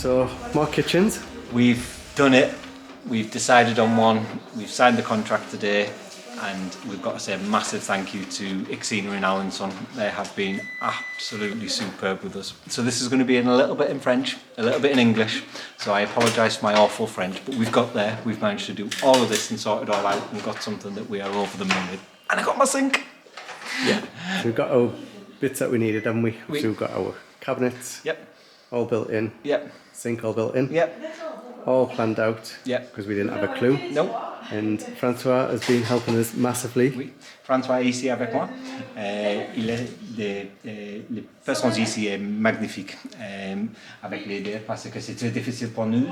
So, more kitchens. We've done it. We've decided on one. We've signed the contract today, and we've got to say a massive thank you to IXINA Alençon. They have been absolutely superb with us. So this is going to be in a little bit in French, a little bit in English. So I apologise for my awful French, but we've got there. We've managed to do all of this and sort it all out and got something that we are over the moon with. And I got my sink. Yeah. So we've got our bits that we needed, haven't we? So we've got our cabinets. Yep. All built in. Yep. Sink all built in. Yep. All planned out. Yep. Because we didn't have a clue. No. And Francois has been helping us massively. Oui. François est ici avec moi. Les personnes ici est magnifique avec les deux parce que c'est très difficile pour nous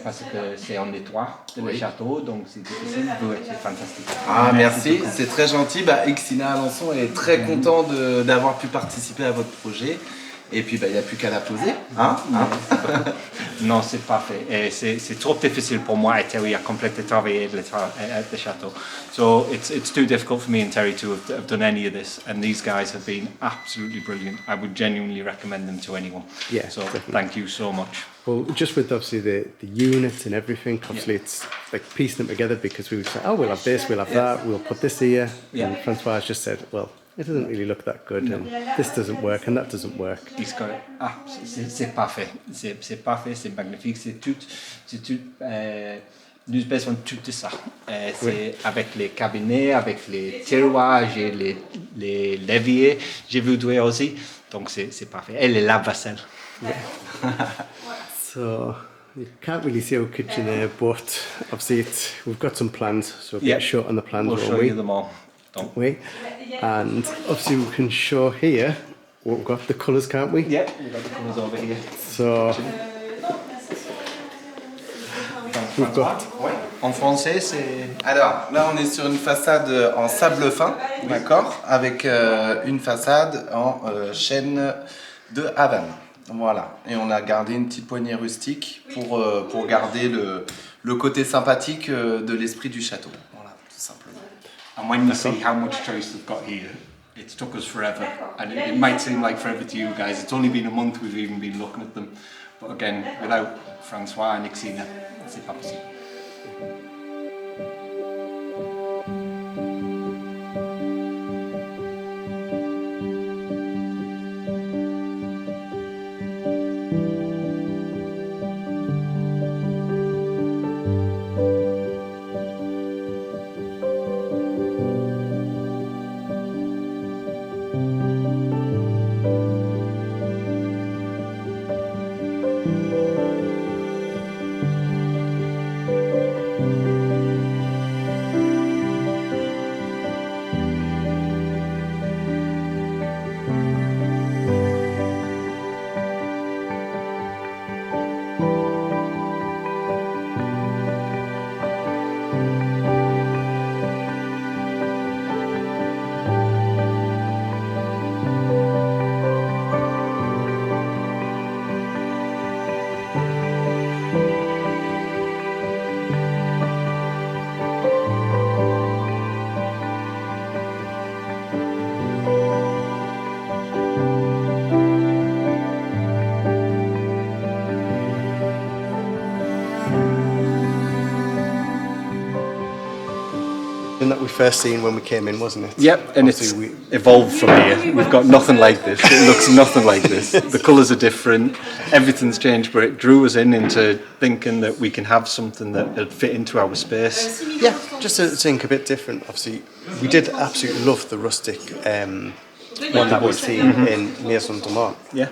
parce que c'est en étroit le château, donc c'est difficile. C'est fantastique. Ah merci, c'est très gentil. IXINA Alençon est très content d'avoir pu participer à votre projet. Et puis il n'y a plus qu'à la poser, hein? Non, c'est parfait. C'est trop difficile pour moi et Terry à compléter travailler le château. So it's too difficult for me and Terry to have done any of this. And these guys have been absolutely brilliant. I would genuinely recommend them to anyone. Yeah, so definitely. Thank you so much. Well, just with obviously the units and everything, obviously it's like piecing them together because we would say, oh, we'll have this, we'll have that, we'll put this here. And Francois just said, well, it doesn't really look that good, and this doesn't work, and that doesn't work. C'est parfait, c'est parfait, c'est magnifique, c'est tout. Nous besoin de tout ça. C'est avec les cabinets, avec les tiroirs et les leviers, j'ai voudrais aussi. Donc c'est parfait. Et les lave-vaisselle. So you can't really see our kitchen there, but obviously we've got some plans, so we'll get short on the plans. We'll show you them all. Don't we? And obviously we can show here what we've got, the colours, can't we? Yeah, we've got the colours over here. So we've got... En français, c'est... Alors, là on est sur une façade en sable fin, d'accord, avec une façade en chêne de Havane. Voilà, et on a gardé une petite poignée rustique pour garder le côté sympathique de l'esprit du château. Voilà, tout simplement. And when you see how much choice we've got here, it's took us forever. And it might seem like forever to you guys. It's only been a month we've even been looking at them. But again, without Francois and IXINA, c'est pas possible. that we first seen when we came in, wasn't it? Yep, and obviously it's evolved from here. We've got nothing like this. It looks nothing like this. The colours are different. Everything's changed, but it drew us into thinking that we can have something that would fit into our space. Yeah, just to think a bit different. Obviously, we did absolutely love the rustic one that we've seen in Maison de Mont. Yeah.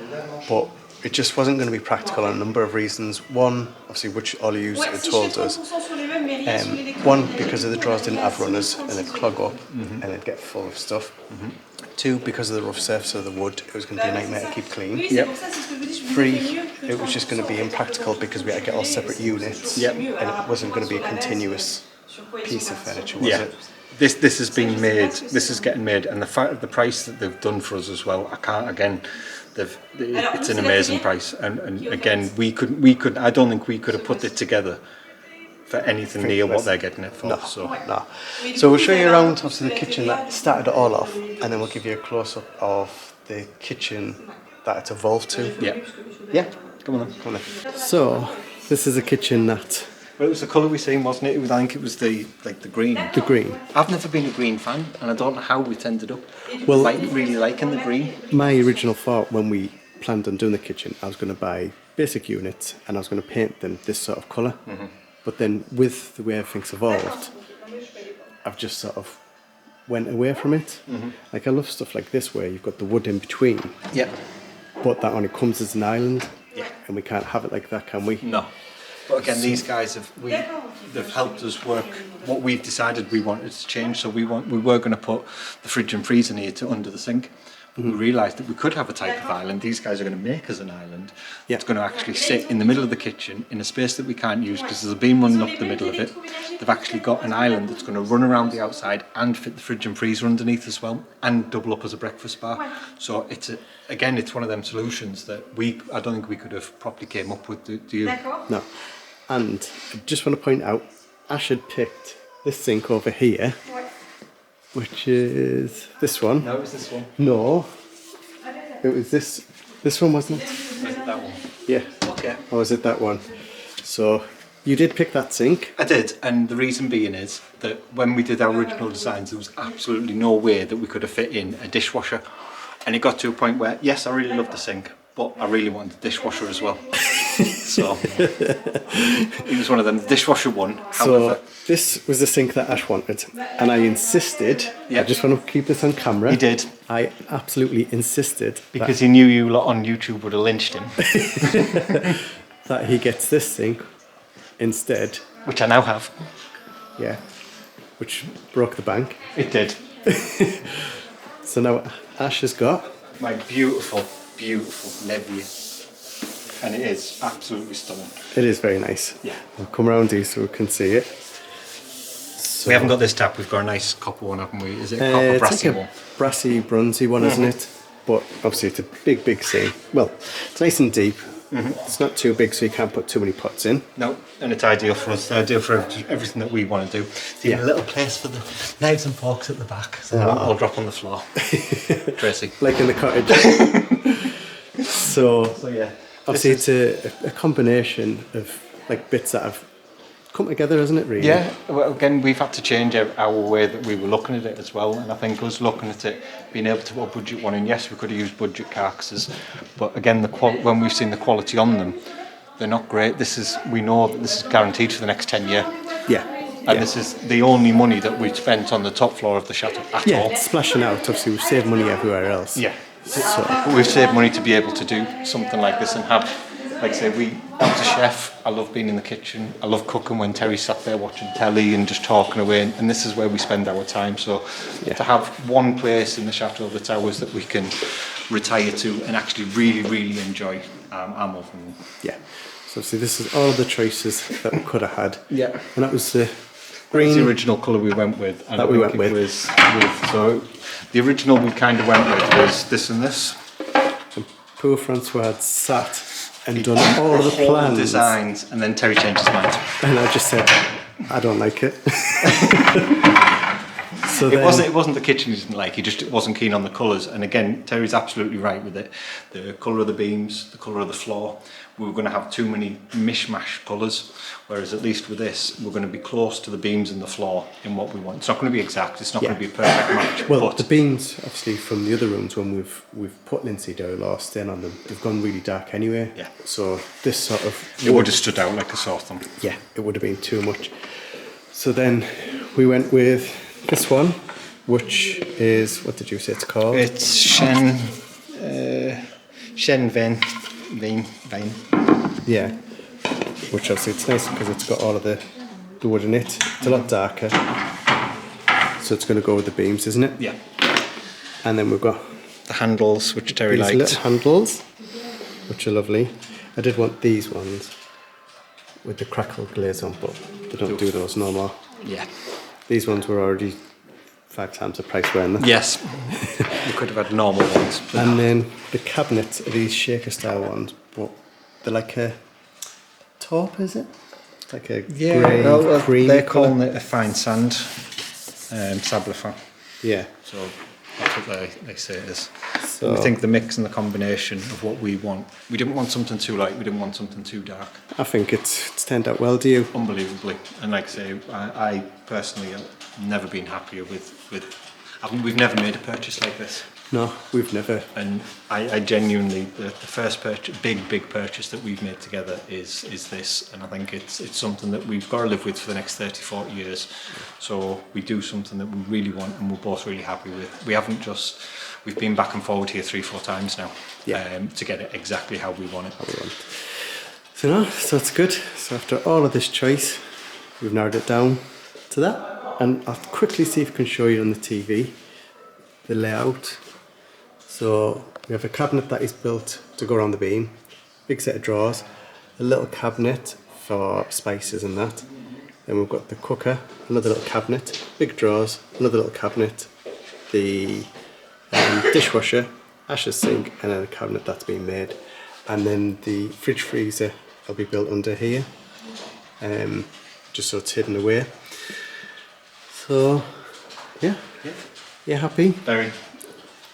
But it just wasn't going to be practical on a number of reasons. One, obviously, which all of you had told us. One, because of the drawers didn't have runners and they'd clog up and they'd get full of stuff. Two, because of the rough surface of the wood, it was going to be a nightmare to keep clean. Yep. Three, it was just going to be impractical because we had to get all separate units. Yep. And it wasn't going to be a continuous piece of furniture, was it? This has been made. This is getting made, and the fact of the price that they've done for us as well. I can't again. It's an amazing price, and again, we could. I don't think we could have put it together for anything near what they're getting it for. No. So we'll show you around obviously the kitchen that started it all off, and then we'll give you a close up of the kitchen that it's evolved to. Yeah. Yeah. Come on then. Come on then. So, this is a kitchen that... Well, it was the colour we seen, wasn't it? I think it was the green. The green. I've never been a green fan, and I don't know how it ended up. Well, Really liking the green. My original thought when we planned on doing the kitchen, I was going to buy basic units and I was going to paint them this sort of colour. But then with the way everything's evolved, I've just sort of went away from it. Like I love stuff like this where you've got the wood in between. Yeah. But that only comes as an island. Yeah. And we can't have it like that, can we? No. But again, these guys they've helped us work what we've decided we wanted to change. So we were going to put the fridge and freezer near to under the sink. But we realised that we could have a type of island. These guys are going to make us an island. Yeah. It's going to actually sit in the middle of the kitchen in a space that we can't use because there's a beam running up the middle of it. They've actually got an island that's going to run around the outside and fit the fridge and freezer underneath as well, and double up as a breakfast bar. So it's one of them solutions that I don't think we could have properly came up with. Do you? No. And I just want to point out, Ash had picked this sink over here, which is this one. No, it was this one. No, it was this one, wasn't it? Was it that one? Yeah. Okay. Or was it that one? So you did pick that sink. I did, and the reason being is that when we did our original designs, there was absolutely no way that we could have fit in a dishwasher. And it got to a point where, yes, I really loved the sink, but I really wanted the dishwasher as well. So it was one of them. The dishwasher won. However, So this was the sink that Ash wanted, and I insisted. Yep. I just want to keep this on camera. he did, I absolutely insisted because he knew you lot on YouTube would have lynched him, that he gets this sink instead. which I now have. Yeah, which broke the bank. It did. So now Ash has got. My beautiful, beautiful Levier. And it is absolutely stunning. It is very nice. Yeah. I'll come around here so we can see it. We haven't got this tap, we've got a nice copper one, haven't we? Is it a copper It's brassy like a one? brassy, bronzy one, isn't it? But obviously it's a big, big sink. Well, it's nice and deep. It's not too big, so you can't put too many pots in. No, and it's ideal for us, ideal for everything that we want to do. There's even a little place for the knives and forks at the back, so they won't all drop on the floor. Tracy. Like in the cottage. So yeah. obviously it's a combination of like bits that have come together, isn't it, really? Yeah, well, again, we've had to change our way that we were looking at it as well, and I think us looking at it, being able to put a budget one in, yes, we could have used budget carcasses, but again, when we've seen the quality on them, they're not great. We know that this is guaranteed for the next 10 years. Yeah. And this is the only money that we've spent on the top floor of the chateau at Yeah, all. it's splashing out. Obviously, we've saved money everywhere else. Yeah. So, But we've saved money to be able to do something like this and have, like I say, I was a chef. I love being in the kitchen. I love cooking when Terry's sat there watching telly and just talking away. And this is where we spend our time. So to have one place in the Chateau of the Towers that we can retire to and actually really, really enjoy, I'm all for them. yeah. So obviously, this is all the choices that we could have had. Yeah. And that was the That's green. the original colour we went with. And That I we think went it with. was so the original we kind of went with was this and this. Poor Francois had sat and done all of the Whole plans. designs, and then Terry changed his mind. And I just said, I don't like it. So It then, wasn't the kitchen he didn't like, he just wasn't keen on the colours. And again, Terry's absolutely right with it. The colour of the beams, the colour of the floor, we were going to have too many mishmash colours, whereas at least with this, we're going to be close to the beams and the floor in what we want. It's not going to be exact, it's not going to be a perfect match. well, but the beams, obviously, from the other rooms when we've put linseed oil or stain on them, they've gone really dark anyway. Yeah. So this sort of it would have stood out like a sore thumb. yeah, it would have been too much. So then we went with this one, which is, what did you say it's called? It's Shen Vein. Yeah, which obviously it's nice because it's got all of the wood in it. It's a lot darker, so it's going to go with the beams, isn't it? Yeah. And then we've got The handles, which Terry these liked. little handles, which are lovely. I did want these ones with the crackled glaze on, but they don't do those no more. Yeah. These ones were already 5 times the price, weren't they? Yes. We could have had normal ones. But And then the cabinets are these shaker style ones, but they're like a taupe, is it? It's like a grey, creamy they're colour. calling it a fine sand, sable fin. Yeah. So that's what they say it is. So I think the mix and the combination of what we want. We didn't want something too light, we didn't want something too dark. I think it's turned out well, do you? Unbelievably. And like I say, I personally have never been happier with we've never made a purchase like this. No, we've never. And I genuinely, the first purchase, big purchase that we've made together is this, and I think it's something that we've got to live with for the next 30, 40 years. So we do something that we really want and we're both really happy with. We've been back and forward here 3-4 times now, to get it exactly how we want it. So that's good. So after all of this choice, we've narrowed it down to that. And I'll quickly see if I can show you on the TV the layout. So we have a cabinet that is built to go around the beam, big set of drawers, a little cabinet for spices and that. Then we've got the cooker, another little cabinet, big drawers, another little cabinet, the dishwasher, Ash's sink, and then a cabinet that's been made. And then the fridge freezer will be built under here, just so it's hidden away. So, yeah, you're happy? Very.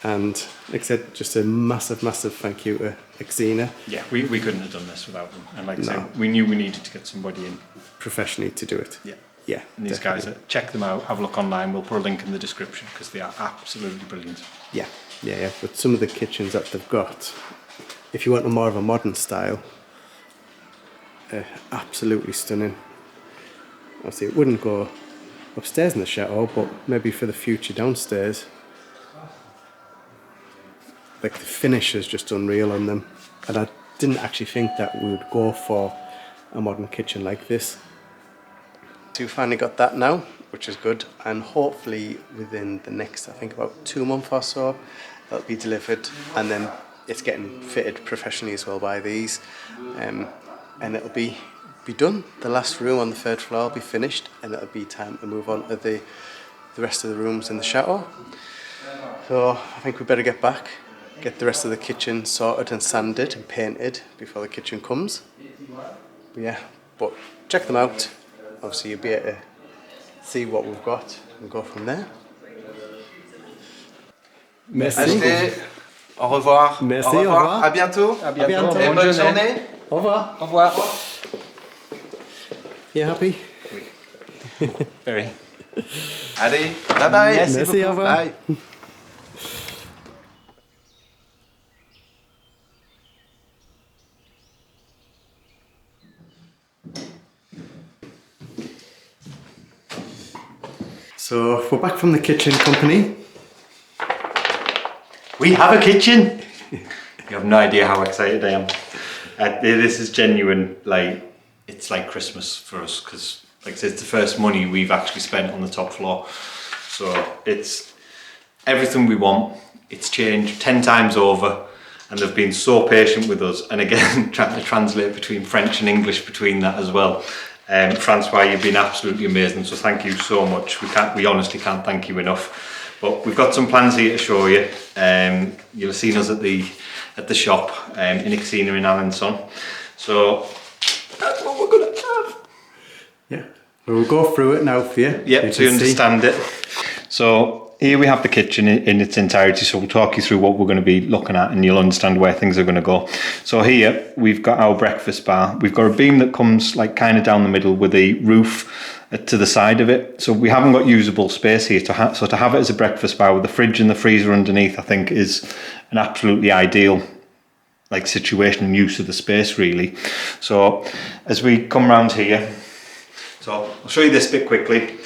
And like I said, just a massive thank you to IXINA. Yeah, we couldn't have done this without them. And like I say, we knew we needed to get somebody in Professionally to do it. Yeah. And these guys, check them out, have a look online. We'll put a link in the description because they are absolutely brilliant. Yeah. But some of the kitchens that they've got, if you want a more of a modern style, absolutely stunning. Obviously, it wouldn't go upstairs in the chateau, but maybe for the future downstairs. Like the finish is just unreal on them, and I didn't actually think that we would go for a modern kitchen like this. So we finally got that now, which is good, and hopefully within the next, I think about 2 months or so, that'll be delivered, and then it's getting fitted professionally as well by these, and it'll be done. The last room on the 3rd floor will be finished, and it'll be time to move on to the rest of the rooms in the chateau. So I think we better get back, get the rest of the kitchen sorted and sanded and painted before the kitchen comes. But check them out. Obviously you'll be able to see what we've got and go from there. Merci. Achetez. Au revoir. Merci, au revoir. au revoir. À bientôt. À bientôt. Et bonne journée. Au revoir. Au revoir. You happy? Very. Allez, bye bye. Merci, au revoir. Bye. So we're back from the kitchen company. We have a kitchen! You have no idea how excited I am. This is genuine, it's like Christmas for us, because like I said, it's the first money we've actually spent on the top floor. So it's everything we want. It's changed 10 times over, and they've been so patient with us. And again, trying to translate between French and English between that as well. Francois, you've been absolutely amazing, so thank you so much. We honestly can't thank you enough. But we've got some plans here to show you. You'll have seen us at the shop in IXINA in Alençon. So that's what we're gonna have. Yeah, we'll go through it now for you. Yep, so you understand it. So here we have the kitchen in its entirety, so we'll talk you through what we're going to be looking at and you'll understand where things are going to go. So here we've got our breakfast bar. We've got a beam that comes kind of down the middle with a roof to the side of it. So we haven't got usable space here, so to have it as a breakfast bar with the fridge and the freezer underneath, I think is an absolutely ideal situation and use of the space really. So as we come round here, so I'll show you this bit quickly.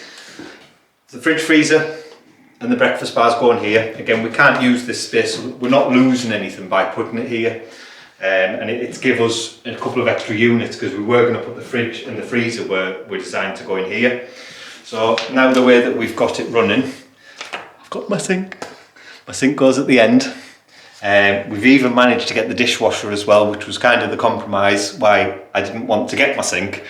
The fridge, freezer and the breakfast bar's going here. Again, we can't use this space, so we're not losing anything by putting it here. And it's give us a couple of extra units because we were going to put the fridge and the freezer were designed to go in here. So now the way that we've got it running, I've got my sink. My sink goes at the end. We've even managed to get the dishwasher as well, which was kind of the compromise why I didn't want to get my sink,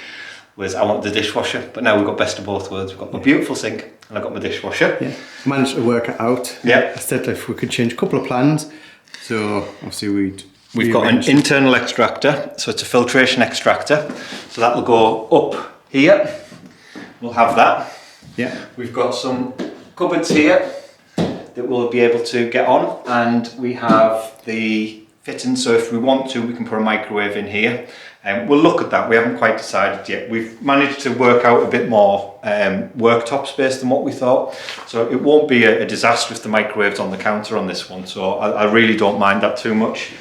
was I wanted the dishwasher. But now we've got best of both worlds. We've got my beautiful sink and I've got my dishwasher. Yeah, managed to work it out. Yeah. I said if we could change a couple of plans. So obviously we've got an internal extractor, so it's a filtration extractor. So that will go up here. We'll have that. Yeah. We've got some cupboards here. that we'll be able to get on, and we have the fitting, so if we want to we can put a microwave in here. We'll look at that, we haven't quite decided yet. We've managed to work out a bit more worktop space than what we thought, so it won't be a disaster if the microwave's on the counter on this one, so I really don't mind that too much.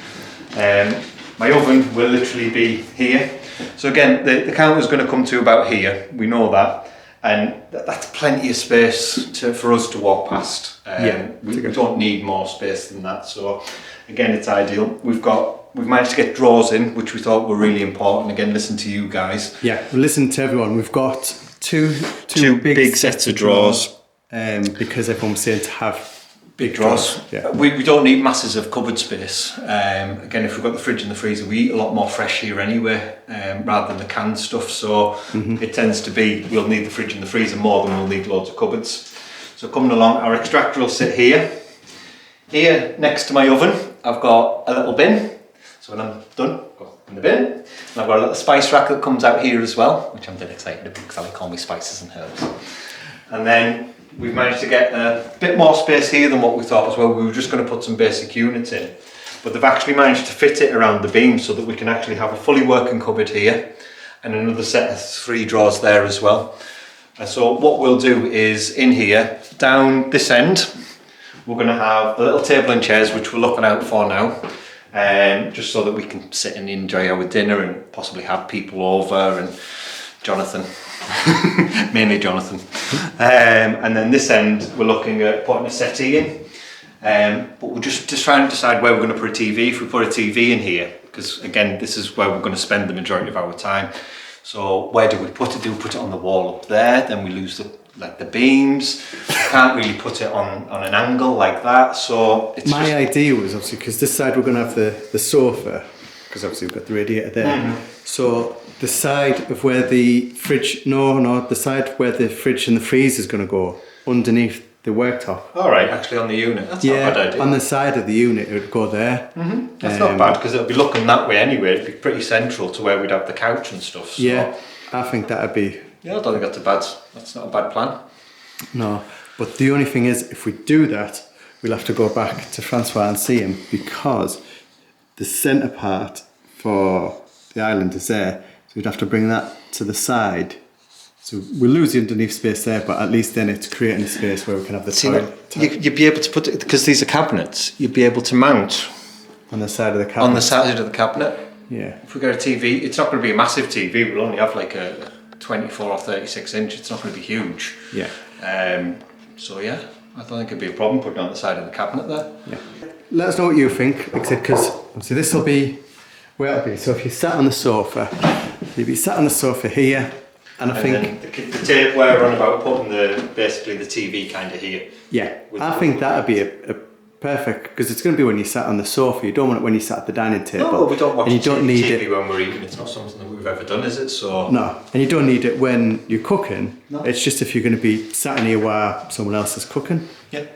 My oven will literally be here, so again the counter's going to come to about here, we know that, and that's plenty of space for us to walk past. We don't need more space than that, so again it's ideal. We've managed to get drawers in, which we thought were really important. Again, listen to you guys. Yeah, we'll listen to everyone. We've got two big sets of drawers. Because everyone was saying to have big drawers. Yeah. We don't need masses of cupboard space. Again, if we've got the fridge and the freezer, we eat a lot more fresh here anyway, rather than the canned stuff. So it tends to be, we'll need the fridge and the freezer more than we'll need loads of cupboards. So coming along, our extractor will sit here. Here, next to my oven, I've got a little bin. So when I'm done, go in the bin. And I've got a little spice rack that comes out here as well, which I'm dead excited about because I like all my spices and herbs. And then we've managed to get a bit more space here than what we thought as well. We were just going to put some basic units in, but they've actually managed to fit it around the beam so that we can actually have a fully working cupboard here and another set of 3 drawers there as well. And so what we'll do is in here, down this end, we're going to have a little table and chairs, which we're looking out for now. Just so that we can sit and enjoy our dinner and possibly have people over, and Jonathan, mainly Jonathan. And then this end we're looking at putting a settee in, but we're just trying to decide where we're going to put a TV. If we put a TV in here, because again this is where we're going to spend the majority of our time, so where do we put it? Do we put it on the wall up there? Then we lose the beams. We can't really put it on an angle like that, so it's my idea was obviously, because this side we're going to have the sofa, because obviously we've got the radiator there, so the side of where the fridge, the side where the fridge and the freezer is going to go underneath the worktop. Alright, actually on the unit, that's not a bad idea. On the side of the unit it would go there. That's not bad, because it'll be looking that way anyway. It'd be pretty central to where we'd have the couch and stuff. So. Yeah, I think that'd be... Yeah, I don't think that's not a bad plan. No, but the only thing is, if we do that, we'll have to go back to Francois and see him, because the centre part for the island is there, so we'd have to bring that to the side. So we'll lose the underneath space there, but at least then it's creating a space where we can have the toilet. You'd be able to put it, because these are cabinets, you'd be able to mount on the side of the cabinet. On the side of the cabinet. Yeah. If we got a TV, it's not going to be a massive TV. We'll only have like a 24 or 36 inch. It's not going to be huge. Yeah. So yeah, I don't think it'd be a problem putting it on the side of the cabinet there. Yeah. Let us know what you think, like I said, because obviously this will be where it'll be. So if you sat on the sofa, you'd be sat on the sofa here, and I think the tape where we're on about putting basically the TV kind of here. Yeah, I think that'd be a perfect, because it's going to be when you sat on the sofa. You don't want it when you sat at the dining table. No, we don't watch TV TV when we're eating. It's not something that we've ever done, is it? So no, and you don't need it when you're cooking. No. It's just if you're going to be sat in here while someone else is cooking. Yeah.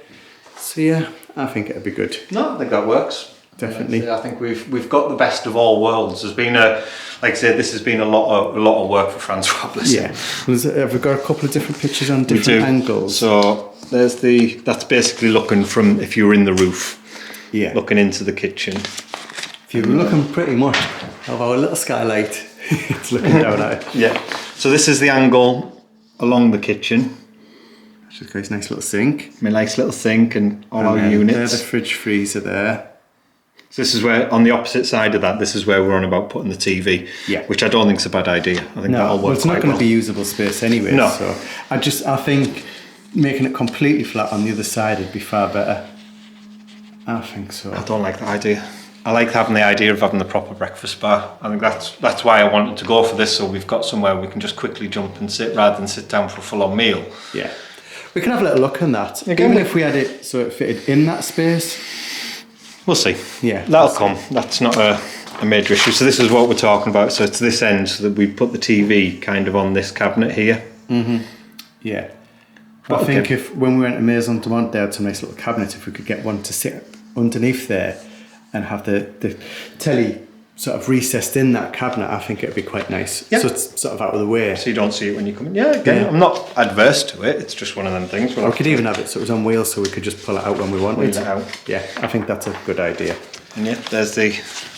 So yeah, I think it'd be good. No, I think that works. Definitely. I think we've got the best of all worlds. There's been like I said, this has been a lot of work for Francois. Yeah. Have we got a couple of different pictures on different angles? So that's basically looking from, if you were in the roof, looking into the kitchen. If you're looking pretty much of our little skylight, it's looking down at it. Yeah. So this is the angle along the kitchen. Just got his nice little sink. My nice little sink and all our units. There's the fridge freezer there. So this is where, on the opposite side of that, this is where we're on about putting the TV. Yeah. Which I don't think is a bad idea. I think that'll work. Well, it's not going to be usable space anyway. No. So I think making it completely flat on the other side would be far better. I think so. I don't like that idea. I like having the idea of having the proper breakfast bar. I think that's why I wanted to go for this, so we've got somewhere we can just quickly jump and sit rather than sit down for a full-on meal. Yeah. We can have a little look on that. Even if we had it so it fitted in that space. We'll see. Yeah. That'll come. That's not a major issue. So this is what we're talking about. So it's this end, so that we put the TV kind of on this cabinet here. Yeah. But I think if, when we went to Maison de Monde, they had some nice little cabinets, if we could get one to sit underneath there and have the telly sort of recessed in that cabinet, I think it'd be quite nice. Yeah. So it's sort of out of the way. So you don't see it when you come in. Yeah, again, Yeah. I'm not adverse to it. It's just one of them things. Or we could even have it so it was on wheels so we could just pull it out when we wanted. Wheel it out. Yeah, I think that's a good idea. And yeah, there's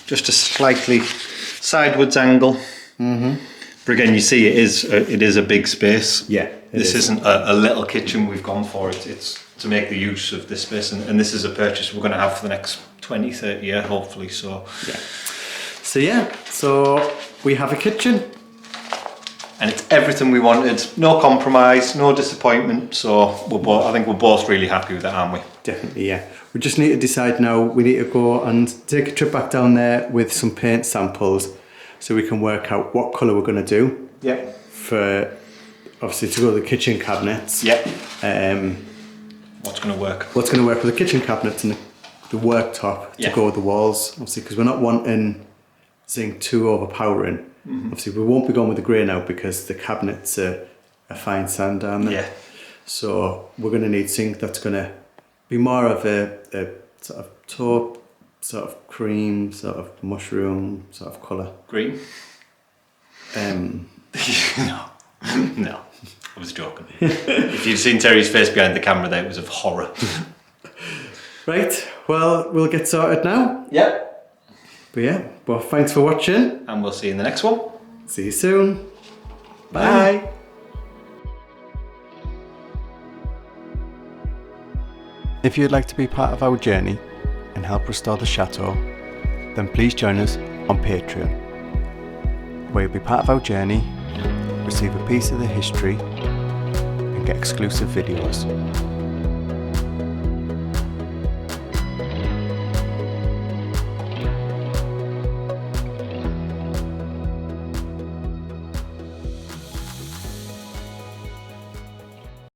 just a slightly sideways angle. Mm-hmm. But again, you see it is a big space. Yeah, this isn't a little kitchen we've gone for. It's to make the use of this space, and this is a purchase we're going to have for the next 20, 30 years, hopefully. So yeah. So we have a kitchen. And it's everything we wanted. No compromise, no disappointment. So I think we're both really happy with it, aren't we? Definitely, yeah. We just need to decide now. We need to go and take a trip back down there with some paint samples so we can work out what colour we're going to do. Yeah. For, obviously, to go to the kitchen cabinets. Yeah. What's going to work? What's going to work with the kitchen cabinets and the worktop to go with the walls. Obviously, because we're not wanting something too overpowering. Mm-hmm. Obviously, we won't be going with the grey now because the cabinets are a fine sand down there. Yeah. So we're going to need something that's going to be more of a sort of taupe, sort of cream, sort of mushroom, sort of colour. Green? No. No. I was joking. If you'd seen Terry's face behind the camera there, it was of horror. Right, well, we'll get sorted now. Yeah. But yeah, well, thanks for watching. And we'll see you in the next one. See you soon. Bye. If you'd like to be part of our journey and help restore the chateau, then please join us on Patreon, where you'll be part of our journey, receive a piece of the history, and get exclusive videos.